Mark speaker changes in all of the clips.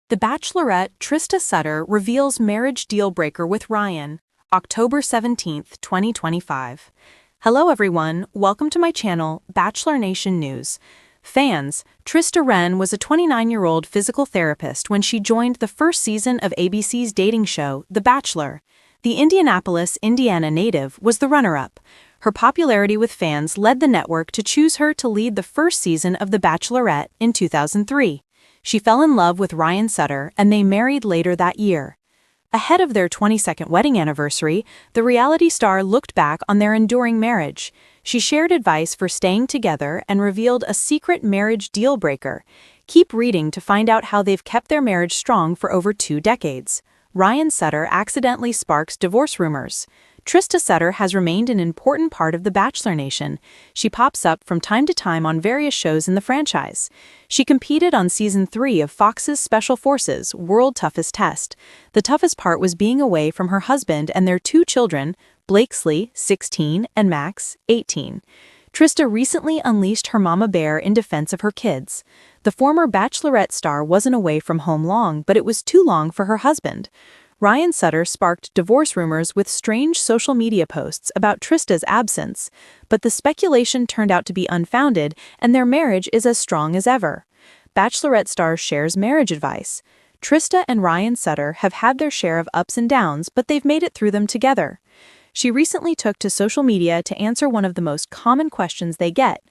Speaker 1: The Bachelorette Trista Sutter reveals marriage deal-breaker with Ryan, October 17, 2025. Hello everyone, welcome to my channel, Bachelor Nation News. Fans, Trista Wren was a 29-year-old physical therapist when she joined the first season of ABC's dating show, The Bachelor. The Indianapolis, Indiana native was the runner-up. Her popularity with fans led the network to choose her to lead the first season of The Bachelorette in 2003. She fell in love with Ryan Sutter and they married later that year. Ahead of their 22nd wedding anniversary, the reality star looked back on their enduring marriage. She shared advice for staying together and revealed a secret marriage deal-breaker. Keep reading to find out how they've kept their marriage strong for over 2 decades. Ryan Sutter accidentally sparks divorce rumors. Trista Sutter has remained an important part of the Bachelor Nation. She pops up from time to time on various shows in the franchise. She competed on Season 3 of Fox's Special Forces' World Toughest Test. The toughest part was being away from her husband and their 2 children, Blakesley, 16, and Max, 18. Trista recently unleashed her mama bear in defense of her kids. The former Bachelorette star wasn't away from home long, but it was too long for her husband. Ryan Sutter sparked divorce rumors with strange social media posts about Trista's absence, but the speculation turned out to be unfounded and their marriage is as strong as ever. Bachelorette star shares marriage advice. Trista and Ryan Sutter have had their share of ups and downs, but they've made it through them together. She recently took to social media to answer one of the most common questions they get.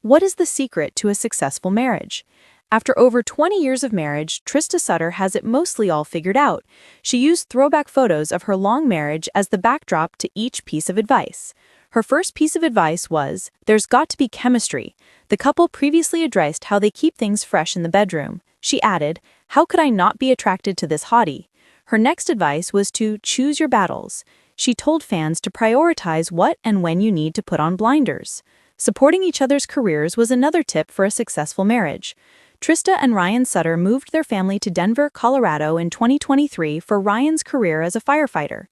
Speaker 1: What is the secret to a successful marriage? After over 20 years of marriage, Trista Sutter has it mostly all figured out. She used throwback photos of her long marriage as the backdrop to each piece of advice. Her first piece of advice was, "There's got to be chemistry." The couple previously addressed how they keep things fresh in the bedroom. She added, "How could I not be attracted to this hottie?" Her next advice was to choose your battles. She told fans to prioritize what and when you need to put on blinders. Supporting each other's careers was another tip for a successful marriage. Trista and Ryan Sutter moved their family to Denver, Colorado in 2023 for Ryan's career as a firefighter.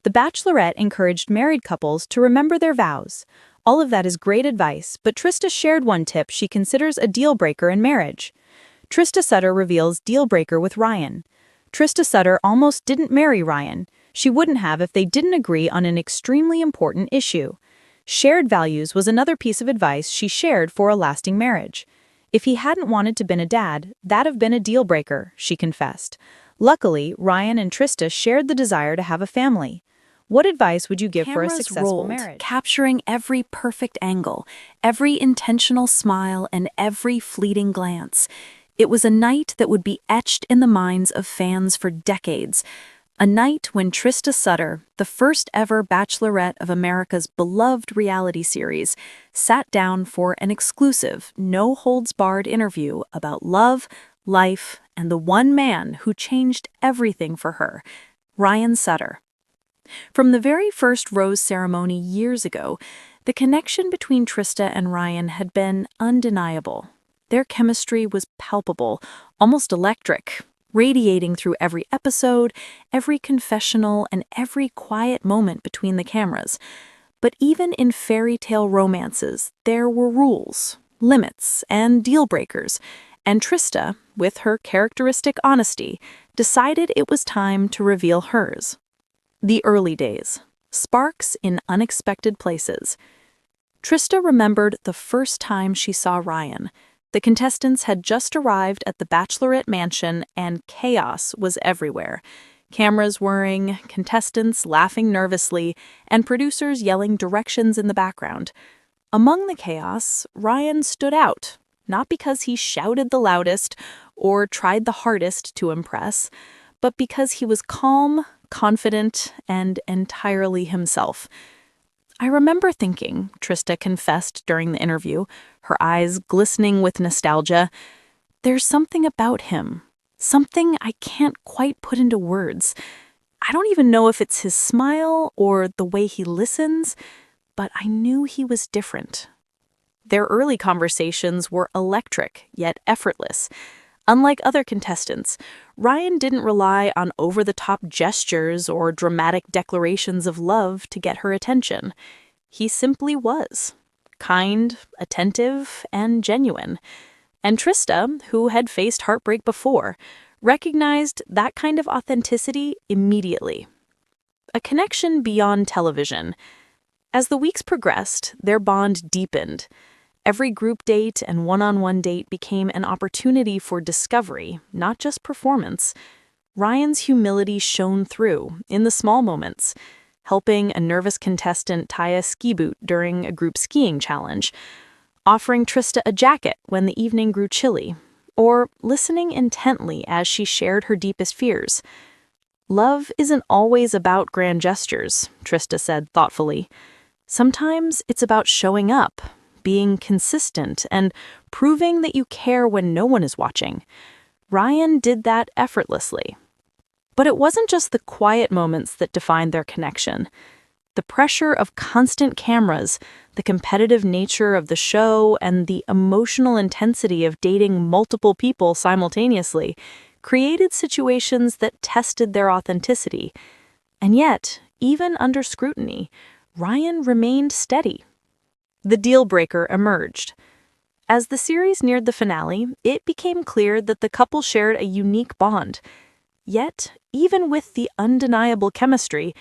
Speaker 1: The Bachelorette encouraged married couples to remember their vows. All of that is great advice, but Trista shared one tip she considers a deal-breaker in marriage. Trista Sutter reveals deal-breaker with Ryan. Trista Sutter almost didn't marry Ryan. She wouldn't have if they didn't agree on an extremely important issue. Shared values was another piece of advice she shared for a lasting marriage. If he hadn't wanted to been a dad, that'd have been a deal-breaker, she confessed. Luckily, Ryan and Trista shared the desire to have a family. What advice would you give for a successful marriage?
Speaker 2: Capturing every perfect angle, every intentional smile, and every fleeting glance. It was a night that would be etched in the minds of fans for decades. A night when Trista Sutter, the first ever Bachelorette of America's beloved reality series, sat down for an exclusive, no-holds-barred interview about love, life, and the one man who changed everything for her, Ryan Sutter. From the very first rose ceremony years ago, the connection between Trista and Ryan had been undeniable. Their chemistry was palpable, almost electric, radiating through every episode, every confessional, and every quiet moment between the cameras. But even in fairy tale romances, there were rules, limits, and deal-breakers, and Trista, with her characteristic honesty, decided it was time to reveal hers. The early days. Sparks in unexpected places. Trista remembered the first time she saw Ryan. The contestants had just arrived at the Bachelorette mansion and chaos was everywhere. Cameras whirring, contestants laughing nervously, and producers yelling directions in the background. Among the chaos, Ryan stood out, not because he shouted the loudest or tried the hardest to impress, but because he was calm, confident, and entirely himself. "I remember thinking," Trista confessed during the interview, her eyes glistening with nostalgia, "there's something about him, something I can't quite put into words. I don't even know if it's his smile or the way he listens, but I knew he was different." Their early conversations were electric, yet effortless. Unlike other contestants, Ryan didn't rely on over-the-top gestures or dramatic declarations of love to get her attention. He simply was. Kind, attentive, and genuine. And Trista, who had faced heartbreak before,
Speaker 1: recognized that kind of authenticity immediately. A connection beyond television. As the weeks progressed, their bond deepened. Every group date and one-on-one date became an opportunity for discovery, not just performance. Ryan's humility shone through in the small moments, helping a nervous contestant tie a ski boot during a group skiing challenge, offering Trista a jacket when the evening grew chilly, or listening intently as she shared her deepest fears. Love isn't always about grand gestures, Trista said thoughtfully. Sometimes it's about showing up, being consistent, and proving that you care when no one is watching. Ryan did that effortlessly. But it wasn't just the quiet moments that defined their connection. The pressure of constant cameras, the competitive nature of the show, and the emotional intensity of dating multiple people simultaneously created situations that tested their authenticity. And yet, even under scrutiny, Ryan remained steady. The deal breaker emerged. As the series neared the finale, it became clear that the couple shared a unique bond. Yet, even with the undeniable chemistry,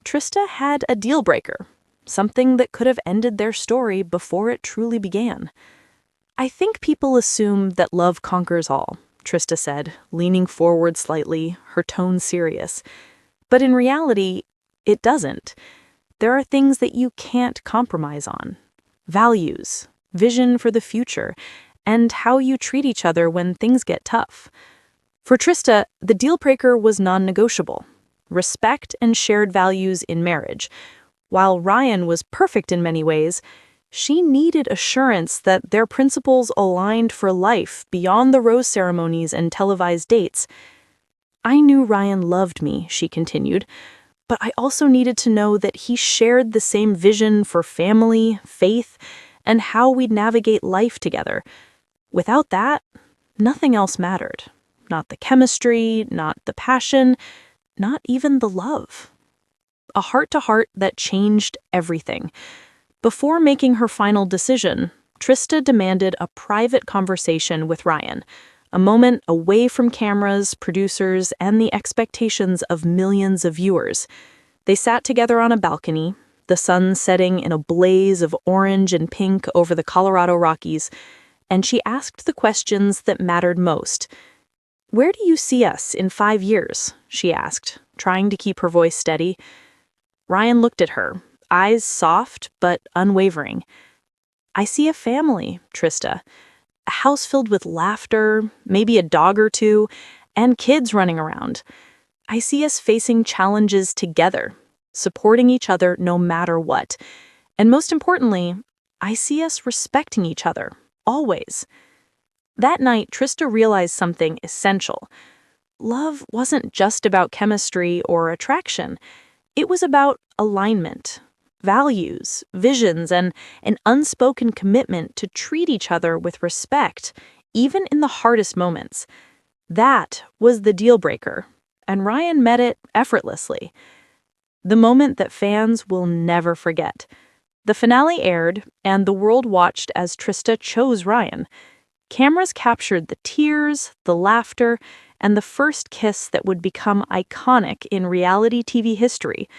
Speaker 1: Trista had a deal breaker, something that could have ended their story before it truly began. "I think people assume that love conquers all," Trista said, leaning forward slightly, her tone serious. "But in reality, it doesn't. There are things that you can't compromise on. Values, vision for the future, and how you treat each other when things get tough." For Trista, the deal breaker was non-negotiable: respect and shared values in marriage. While Ryan was perfect in many ways, she needed assurance that their principles aligned for life beyond the rose ceremonies and televised dates. "I knew Ryan loved me," she continued, "but I also needed to know that he shared the same vision for family, faith, and how we'd navigate life together. Without that, nothing else mattered. Not the chemistry, not the passion, not even the love." A heart-to-heart that changed everything. Before making her final decision, Trista demanded a private conversation with Ryan, a moment away from cameras, producers, and the expectations of millions of viewers. They sat together on a balcony, the sun setting in a blaze of orange and pink over the Colorado Rockies, and she asked the questions that mattered most. "Where do you see us in 5 years?" she asked, trying to keep her voice steady. Ryan looked at her, eyes soft but unwavering. "I see a family, Trista. A house filled with laughter, maybe a dog or two, and kids running around. I see us facing challenges together, supporting each other no matter what. And most importantly, I see us respecting each other, always." That night, Trista realized something essential. Love wasn't just about chemistry or attraction. It was about alignment, values, visions, and an unspoken commitment to treat each other with respect, even in the hardest moments. That was the deal breaker, and Ryan met it effortlessly. The moment that fans will never forget. The finale aired, and the world watched as Trista chose Ryan. Cameras captured the tears, the laughter, and the first kiss that would become iconic in reality TV history.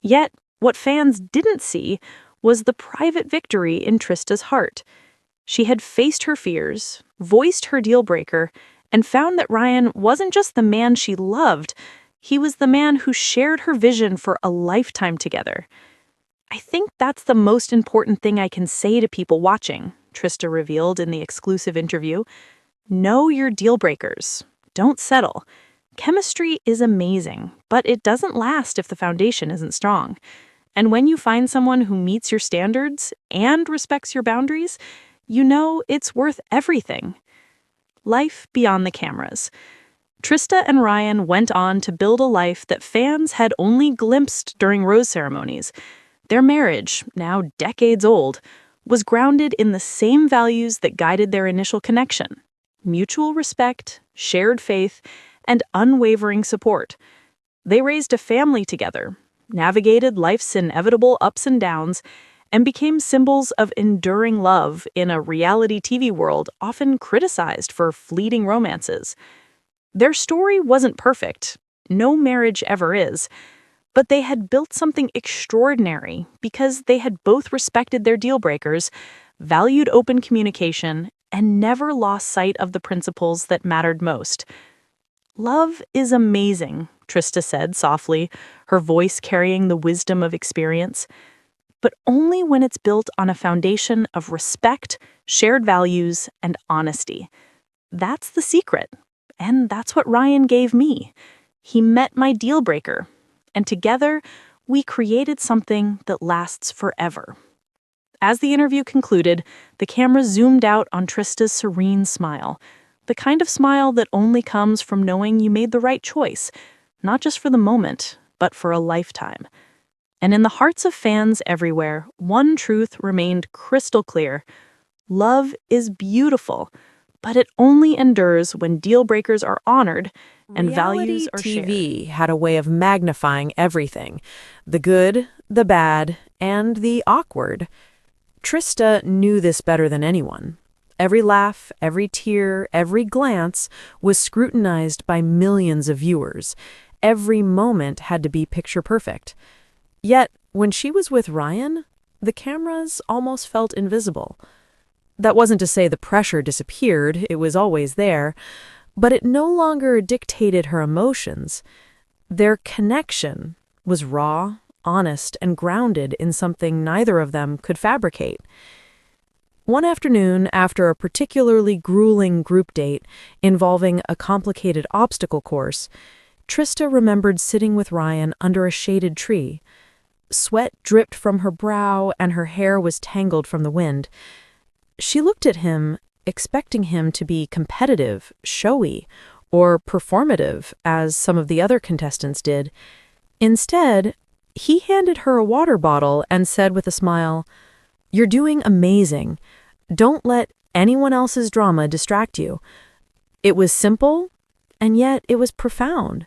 Speaker 1: Yet, what fans didn't see was the private victory in Trista's heart. She had faced her fears, voiced her deal breaker, and found that Ryan wasn't just the man she loved, he was the man who shared her vision for a lifetime together. "I think that's the most important thing I can say to people watching," Trista revealed in the exclusive interview. "Know your deal breakers. Don't settle. Chemistry is amazing, but it doesn't last if the foundation isn't strong. And when you find someone who meets your standards and respects your boundaries, you know it's worth everything." Life beyond the cameras. Trista and Ryan went on to build a life that fans had only glimpsed during rose ceremonies. Their marriage, now decades old, was grounded in the same values that guided their initial connection: mutual respect, shared faith, and unwavering support. They raised a family together, navigated life's inevitable ups and downs, and became symbols of enduring love in a reality TV world often criticized for fleeting romances. Their story wasn't perfect. No marriage ever is. But they had built something extraordinary because they had both respected their deal breakers, valued open communication, and never lost sight of the principles that mattered most. Love is amazing, Trista said softly, her voice carrying the wisdom of experience, but only when it's built on a foundation of respect, shared values, and honesty. That's the secret, and that's what Ryan gave me. He met my deal breaker, and together, we created something that lasts forever. As the interview concluded, the camera zoomed out on Trista's serene smile, the kind of smile that only comes from knowing you made the right choice, not just for the moment, but for a lifetime. And in the hearts of fans everywhere, one truth remained crystal clear. Love is beautiful, but it only endures when deal breakers are honored and values are shared.
Speaker 3: TV had a way of magnifying everything, the good, the bad, and the awkward. Trista knew this better than anyone. Every laugh, every tear, every glance was scrutinized by millions of viewers. Every moment had to be picture perfect. Yet, when she was with Ryan, the cameras almost felt invisible. That wasn't to say the pressure disappeared, it was always there, but it no longer dictated her emotions. Their connection was raw, honest, and grounded in something neither of them could fabricate. One afternoon, after a particularly grueling group date involving a complicated obstacle course, Trista remembered sitting with Ryan under a shaded tree. Sweat dripped from her brow and her hair was tangled from the wind. She looked at him, expecting him to be competitive, showy, or performative, as some of the other contestants did. Instead, he handed her a water bottle and said with a smile, "You're doing amazing. Don't let anyone else's drama distract you." It was simple, and yet it was profound.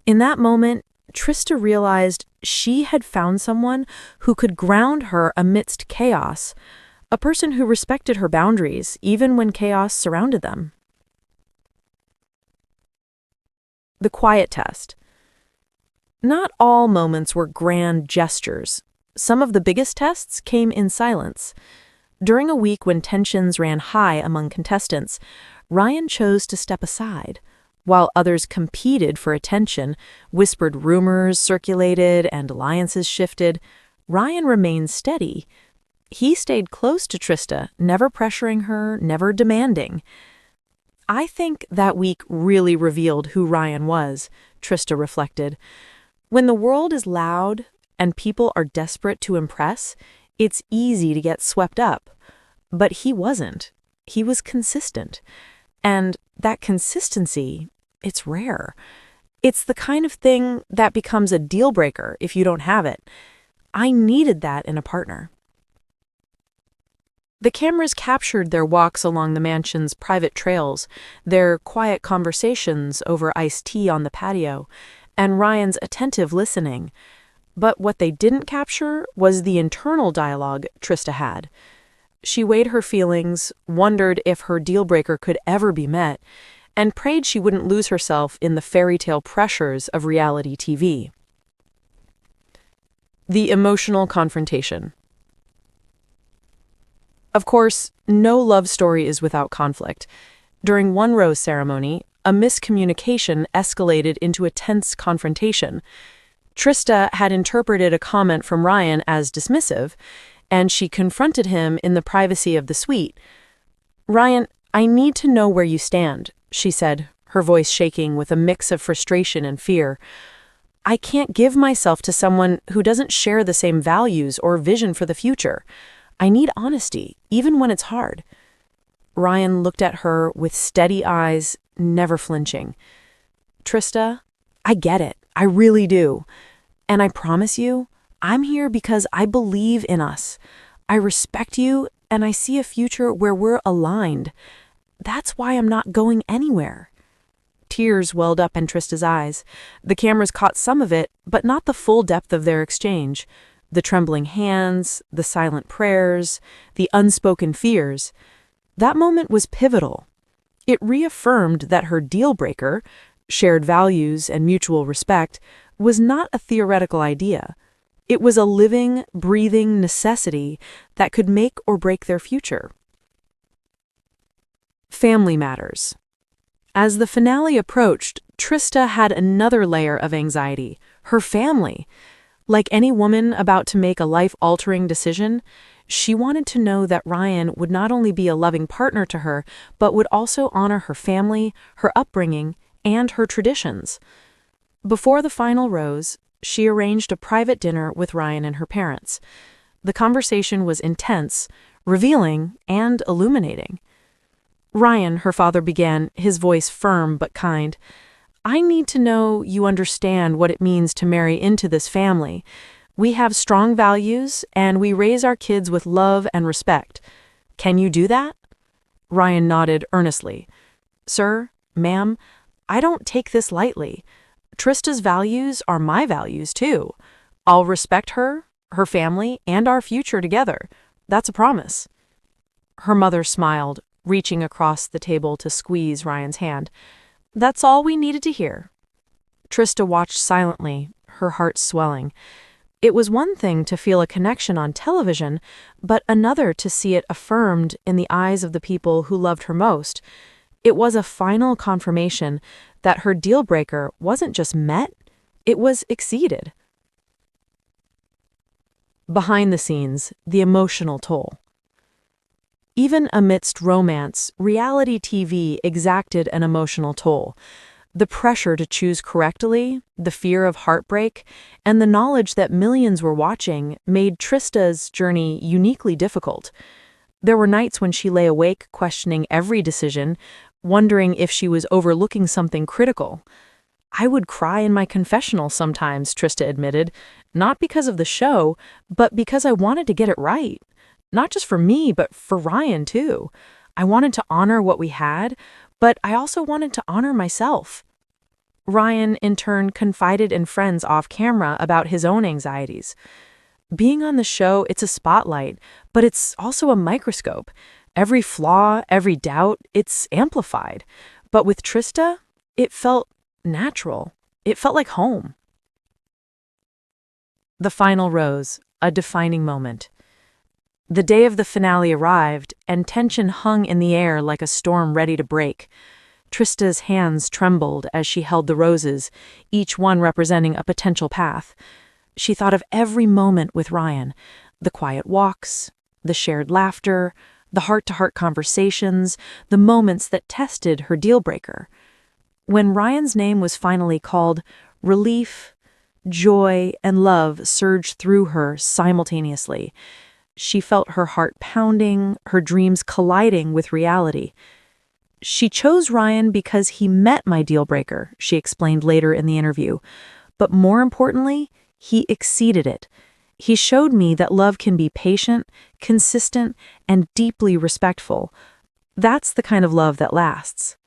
Speaker 3: In that moment, Trista realized she had found someone who could ground her amidst chaos, a person who respected her boundaries even when chaos surrounded them. The quiet test. Not all moments were grand gestures. Some of the biggest tests came in silence. During a week when tensions ran high among contestants, Ryan chose to step aside. While others competed for attention, whispered rumors circulated, and alliances shifted, Ryan remained steady. He stayed close to Trista, never pressuring her, never demanding. I think that week really revealed who Ryan was, Trista reflected. When the world is loud and people are desperate to impress, it's easy to get swept up. But he wasn't. He was consistent. And that consistency, it's rare. It's the kind of thing that becomes a deal breaker if you don't have it. I needed that in a partner. The cameras captured their walks along the mansion's private trails, their quiet conversations over iced tea on the patio, and Ryan's attentive listening. But what they didn't capture was the internal dialogue Trista had. She weighed her feelings, wondered if her deal breaker could ever be met, and prayed she wouldn't lose herself in the fairy tale pressures of reality TV. The emotional confrontation. Of course, no love story is without conflict. During one rose ceremony, a miscommunication escalated into a tense confrontation. Trista had interpreted a comment from Ryan as dismissive, and she confronted him in the privacy of the suite. "Ryan, I need to know where you stand," she said, her voice shaking with a mix of frustration and fear. "I can't give myself to someone who doesn't share the same values or vision for the future. I need honesty, even when it's hard." Ryan looked at her with steady eyes, never flinching. "Trista, I get it. I really do. And I promise you, I'm here because I believe in us. I respect you, and I see a future where we're aligned. That's why I'm not going anywhere." Tears welled up in Trista's eyes. The cameras caught some of it, but not the full depth of their exchange. The trembling hands, the silent prayers, the unspoken fears. That moment was pivotal. It reaffirmed that her deal breaker, shared values and mutual respect, was not a theoretical idea. It was a living, breathing necessity that could make or break their future. Family matters. As the finale approached, Trista had another layer of anxiety: her family. Like any woman about to make a life-altering decision, she wanted to know that Ryan would not only be a loving partner to her, but would also honor her family, her upbringing, and her traditions. Before the final rose, she arranged a private dinner with Ryan and her parents. The conversation was intense, revealing, and illuminating. Ryan, her father began, his voice firm but kind. "I need to know you understand what it means to marry into this family. We have strong values, and we raise our kids with love and respect. Can you do that?" Ryan nodded earnestly. "Sir, ma'am, I don't take this lightly. Trista's values are my values, too. I'll respect her, her family, and our future together. That's a promise." Her mother smiled, reaching across the table to squeeze Ryan's hand. "That's all we needed to hear." Trista watched silently, her heart swelling. It was one thing to feel a connection on television, but another to see it affirmed in the eyes of the people who loved her most. It was a final confirmation that her deal breaker wasn't just met, it was exceeded. Behind the scenes, the emotional toll. Even amidst romance, reality TV exacted an emotional toll. The pressure to choose correctly, the fear of heartbreak, and the knowledge that millions were watching made Trista's journey uniquely difficult. There were nights when she lay awake questioning every decision, wondering if she was overlooking something critical. "I would cry in my confessional sometimes," Trista admitted, "not because of the show, but because I wanted to get it right. Not just for me, but for Ryan, too. I wanted to honor what we had, but I also wanted to honor myself." Ryan, in turn, confided in friends off camera about his own anxieties. "Being on the show, it's a spotlight, but it's also a microscope. Every flaw, every doubt, it's amplified. But with Trista, it felt natural. It felt like home." The final rose, a defining moment. The day of the finale arrived, and tension hung in the air like a storm ready to break. Trista's hands trembled as she held the roses, each one representing a potential path. She thought of every moment with Ryan: the quiet walks, the shared laughter, the heart-to-heart conversations, the moments that tested her deal breaker. When Ryan's name was finally called, relief, joy, and love surged through her simultaneously. She felt her heart pounding, her dreams colliding with reality. "She chose Ryan because he met my deal breaker," she explained later in the interview. "But more importantly, he exceeded it. He showed me that love can be patient, consistent, and deeply respectful. That's the kind of love that lasts."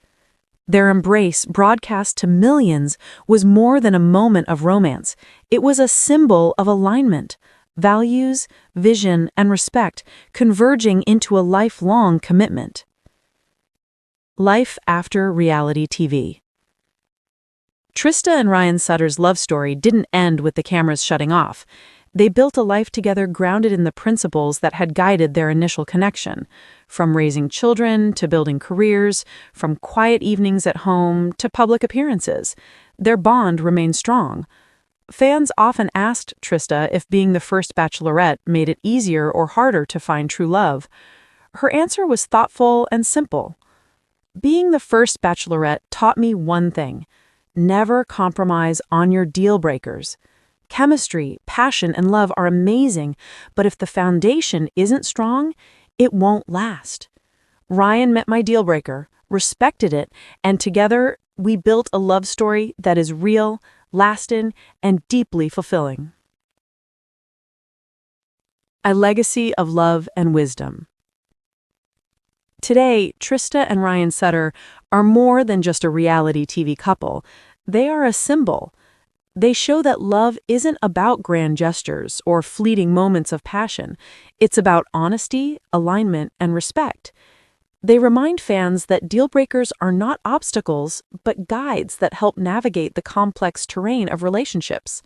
Speaker 3: Their embrace, broadcast to millions, was more than a moment of romance. It was a symbol of alignment. Values, vision, and respect converging into a lifelong commitment. Life after reality TV. Trista and Ryan Sutter's love story didn't end with the cameras shutting off. They built a life together grounded in the principles that had guided their initial connection. From raising children to building careers, from quiet evenings at home to public appearances, their bond remained strong. Fans often asked Trista if being the first Bachelorette made it easier or harder to find true love. Her answer was thoughtful and simple. "Being the first Bachelorette taught me one thing: never compromise on your deal breakers. Chemistry, passion, and love are amazing, but if the foundation isn't strong, it won't last. Ryan met my deal breaker, respected it, and together we built a love story that is real, lasting, and deeply fulfilling." A legacy of love and wisdom. Today, Trista and Ryan Sutter are more than just a reality TV couple. They are a symbol. They show that love isn't about grand gestures or fleeting moments of passion. It's about honesty, alignment, and respect. They remind fans that deal breakers are not obstacles, but guides that help navigate the complex terrain of relationships.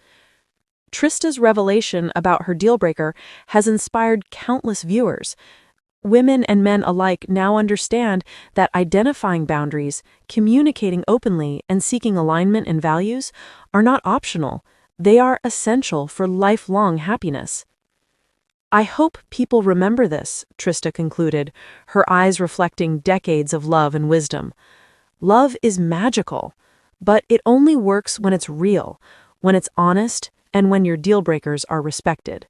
Speaker 3: Trista's revelation about her deal breaker has inspired countless viewers. Women and men alike now understand that identifying boundaries, communicating openly, and seeking alignment in values are not optional. They are essential for lifelong happiness. I hope people remember this, Trista concluded, her eyes reflecting decades of love and wisdom. Love is magical, but it only works when it's real, when it's honest, and when your deal breakers are respected.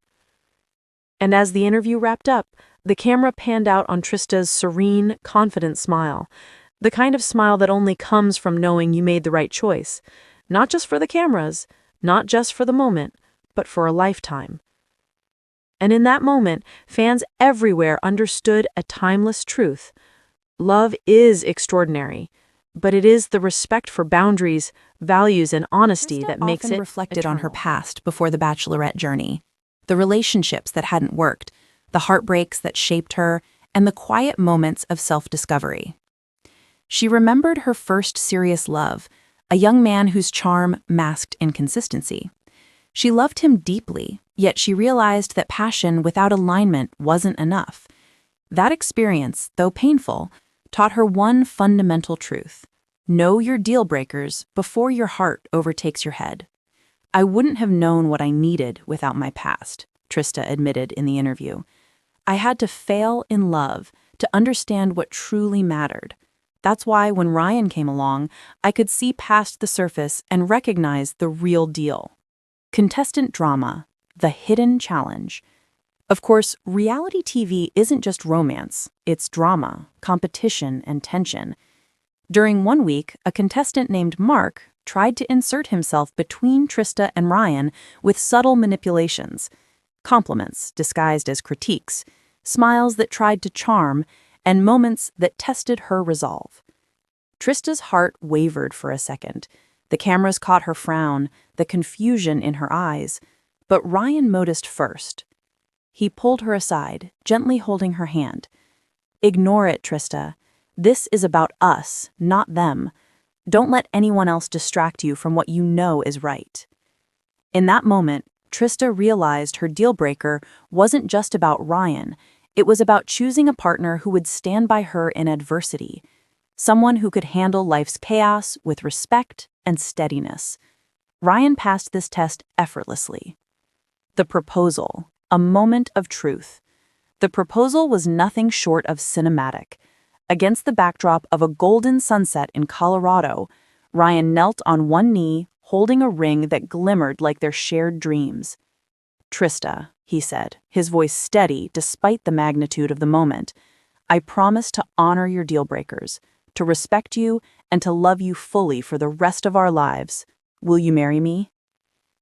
Speaker 3: And as the interview wrapped up, the camera panned out on Trista's serene, confident smile, the kind of smile that only comes from knowing you made the right choice, not just for the cameras, not just for the moment, but for a lifetime. And in that moment, fans everywhere understood a timeless truth. Love is extraordinary, but it is the respect for boundaries, values, and honesty that makes it
Speaker 2: reflected on her
Speaker 3: eternal.
Speaker 2: past before the Bachelorette journey, the relationships that hadn't worked, the heartbreaks that shaped her, and the quiet moments of self-discovery. She remembered her first serious love, a young man whose charm masked inconsistency. She loved him deeply, yet she realized that passion without alignment wasn't enough. That experience, though painful, taught her one fundamental truth: know your deal breakers before your heart overtakes your head. "I wouldn't have known what I needed without my past," Trista admitted in the interview. "I had to fail in love to understand what truly mattered. That's why when Ryan came along, I could see past the surface and recognize the real deal." Contestant drama, the hidden challenge. Of course, reality TV isn't just romance, it's drama, competition, and tension. During one week, a contestant named Mark tried to insert himself between Trista and Ryan with subtle manipulations, compliments disguised as critiques, smiles that tried to charm, and moments that tested her resolve. Trista's heart wavered for a second. The cameras caught her frown, the confusion in her eyes, but Ryan noticed first. He pulled her aside, gently holding her hand. "Ignore it, Trista. This is about us, not them. Don't let anyone else distract you from what you know is right." In that moment, Trista realized her deal breaker wasn't just about Ryan. It was about choosing a partner who would stand by her in adversity, someone who could handle life's chaos with respect and steadiness. Ryan passed this test effortlessly. The proposal, a moment of truth. The proposal was nothing short of cinematic. Against the backdrop of a golden sunset in Colorado, Ryan knelt on one knee, holding a ring that glimmered like their shared dreams. "Trista," he said, his voice steady despite the magnitude of the moment, "I promise to honor your deal breakers, to respect you, and to love you fully for the rest of our lives. Will you marry me?"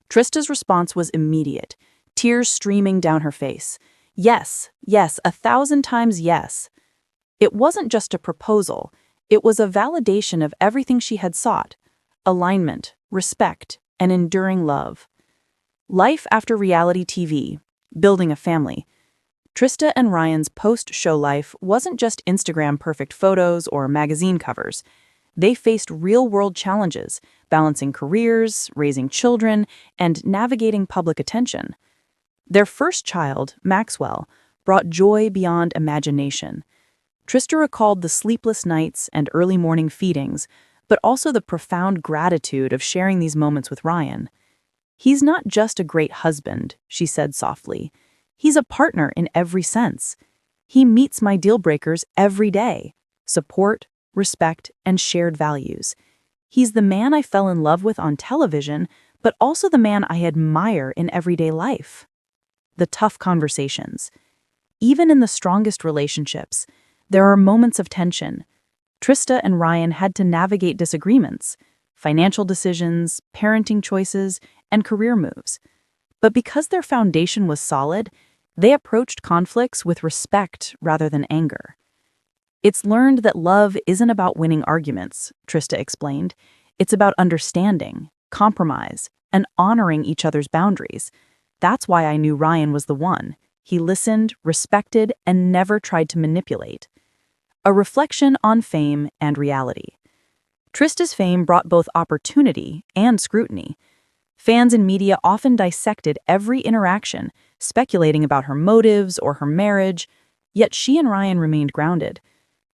Speaker 2: Trista's response was immediate, tears streaming down her face. Yes, yes, 1,000 times yes. It wasn't just a proposal, it was a validation of everything she had sought: alignment, respect, and enduring love. Life after reality TV, building a family. Trista and Ryan's post-show life wasn't just Instagram-perfect photos or magazine covers. They faced real-world challenges, balancing careers, raising children, and navigating public attention. Their first child, Maxwell, brought joy beyond imagination. Trista recalled the sleepless nights and early morning feedings, but also the profound gratitude of sharing these moments with Ryan. "He's not just a great husband," she said softly. "He's a partner in every sense. He meets my deal breakers every day: support, respect, and shared values. He's the man I fell in love with on television, but also the man I admire in everyday life." The tough conversations. Even in the strongest relationships, there are moments of tension. Trista and Ryan had to navigate disagreements, financial decisions, parenting choices, and career moves. But because their foundation was solid, they approached conflicts with respect rather than anger. "It's learned that love isn't about winning arguments," Trista explained. "It's about understanding, compromise, and honoring each other's boundaries. That's why I knew Ryan was the one. He listened, respected, and never tried to manipulate." a reflection on fame and reality. Trista's fame brought both opportunity and scrutiny. Fans and media often dissected every interaction, speculating about her motives or her marriage, yet she and Ryan remained grounded.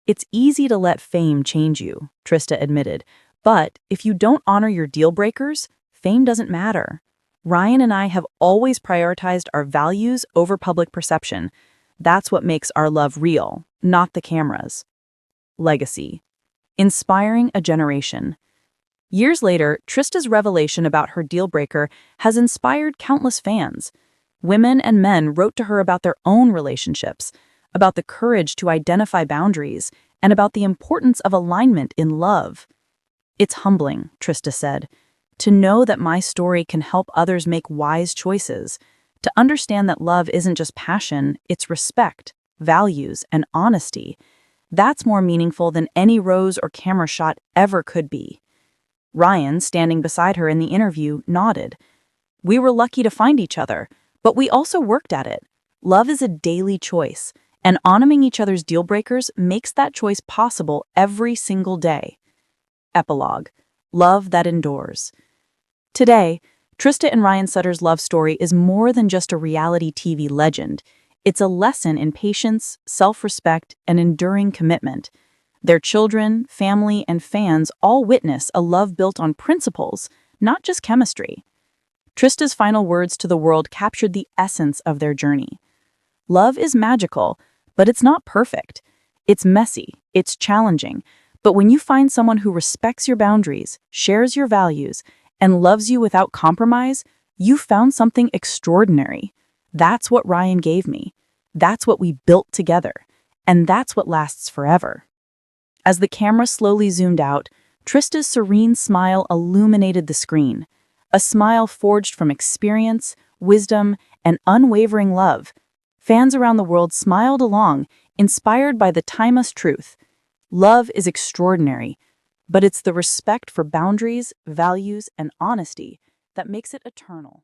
Speaker 2: "It's easy to let fame change you," Trista admitted, "but if you don't honor your deal breakers, fame doesn't matter. Ryan and I have always prioritized our values over public perception. That's what makes our love real, not the cameras." Legacy. Inspiring a generation. Years later, Trista's revelation about her deal breaker has inspired countless fans. Women and men wrote to her about their own relationships, about the courage to identify boundaries, and about the importance of alignment in love. "It's humbling," Trista said, "to know that my story can help others make wise choices, to understand that love isn't just passion, it's respect, values, and honesty. That's more meaningful than any rose or camera shot ever could be." Ryan, standing beside her in the interview, nodded. "We were lucky to find each other, but we also worked at it. Love is a daily choice, and honoring each other's deal breakers makes that choice possible every single day." Epilogue. Love that endures. Today, Trista and Ryan Sutter's love story is more than just a reality TV legend. It's a lesson in patience, self-respect, and enduring commitment. Their children, family, and fans all witness a love built on principles, not just chemistry. Trista's final words to the world captured the essence of their journey. "Love is magical, but it's not perfect. It's messy, it's challenging, but when you find someone who respects your boundaries, shares your values, and loves you without compromise, you found something extraordinary. That's what Ryan gave me. That's what we built together. And that's what lasts forever." As the camera slowly zoomed out, Trista's serene smile illuminated the screen. A smile forged from experience, wisdom, and unwavering love. Fans around the world smiled along, inspired by the timeless truth. Love is extraordinary, but it's the respect for boundaries, values, and honesty that makes it eternal.